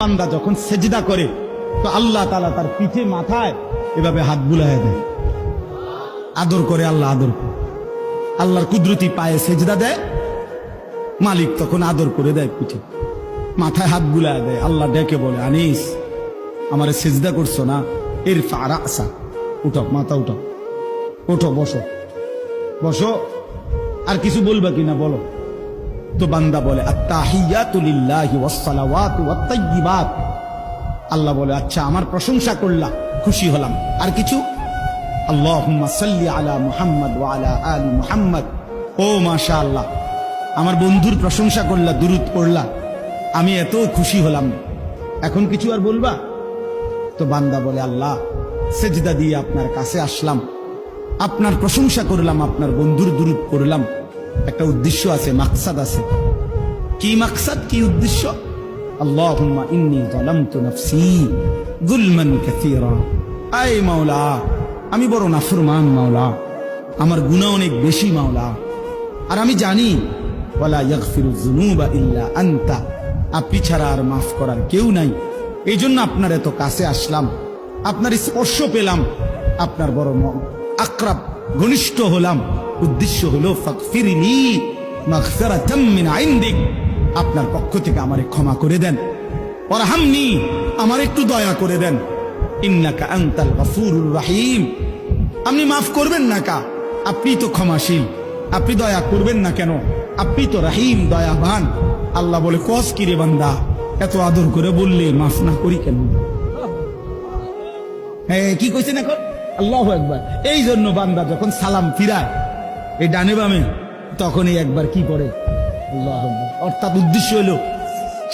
বান্দা যখন সেজদা করে তো আল্লাহ তাআলা তার পিঠে মাথায় এভাবে হাত বুলায় দেয়, আদর করে। আল্লাহ আদর করে, আল্লাহর কুদরতি পায়ে সেজদা দেয়, মালিক তখন আদর করে দেয়, পিঠে মাথায় হাত বুলায় দেয়। আল্লাহ ডেকে বলে, আনিস আমারে সেজদা করছো না, ইরফা রাসা, উঠো, মাথা উঠো, ওঠো, বসো বসো। আর কিছু বলবা কিনা বলো? তো বান্দা বলে, আত্তাহিয়াতু লিল্লাহি ওয়াস সালাওয়াতু ওয়াত তাইয়্যিবাত। আল্লাহ বলে, আচ্ছা আমার প্রশংসা করলা, খুশি হলাম, আর কিছু? আল্লাহুম্মা সাল্লি আলা মুহাম্মদ ওয়া আলা আলি মুহাম্মদ। ও মাশাআল্লাহ, আমার বন্ধুর প্রশংসা করলা, দুরূদ পড়লা, আমি এত খুশি হলাম, এখন কিছু আর বলবা? তো বান্দা বলে, আল্লাহ সেজদা দিয়ে আপনার কাছে আসলাম, আপনার প্রশংসা করলাম, আপনার বন্ধুর দুরূদ পড়লাম, একটা উদ্দেশ্য আছে, মাকসাদ আছে। কি মাকসাদ, কি উদ্দেশ্য? আল্লাহুম্মা ইন্নী যালামতু নাফসি যুলমান কাসীরা। আয় মাওলা, আমি বড় নাফরমান মাওলা, আমার গুনাহ অনেক বেশি মাওলা, আর আমি জানি ওয়ালা ইয়াগফিরুয যুনুবা ইল্লা আনতা, আপনি ছাড়া আর মাফ করার কেউ নাই। এই জন্য আপনার এত কাছে আসলাম, আপনার স্পর্শ পেলাম, আপনার বড় আকরাব ঘনিষ্ঠ হলাম। উদ্দেশ্য হলো ফাগফিরলি মাগফিরাতাম মিন ইনদিক, আপনার পক্ষ থেকে আমারে ক্ষমা করে দেন। ওয়ারহামনি, আমার একটু দয়া করে দেন। ইন্নাকা আনতাল গফুরুর রহিম, আপনি মাফ করবেন না কা? আপনি তো ক্ষমাশীল, আপনি দয়া করবেন না কেন? আপনি তো রহিম, দয়াবান। আল্লাহ বলে, কস কি রে বান্দা, এত আদর করে বললে মাফ না করি কেন? হ্যাঁ, কি কইছেন এখন? আল্লাহু আকবার। এই জন্য বান্দা যখন সালাম ফিরায় এই ডানে বামে, তখনই একবার কি করে? আল্লাহু আকবার। অর্থাৎ উদ্দেশ্য হলো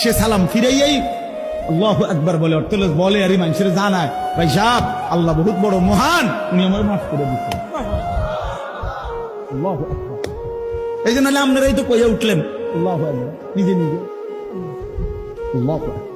সে সালাম ফিরাইয়াই আল্লাহু আকবার বলে, অর্থ বলে আর মানুষের জানায়, ভাই সাহেব আল্লাহ বহুত বড় মহান, উনি আমার মাফ করে দিচ্ছেন। আল্লাহু আকবার। এই জন্য আপনারাই তো কইয়া উঠলেন আল্লাহু আকবার, নিজে নিজে। আল্লাহু আকবার।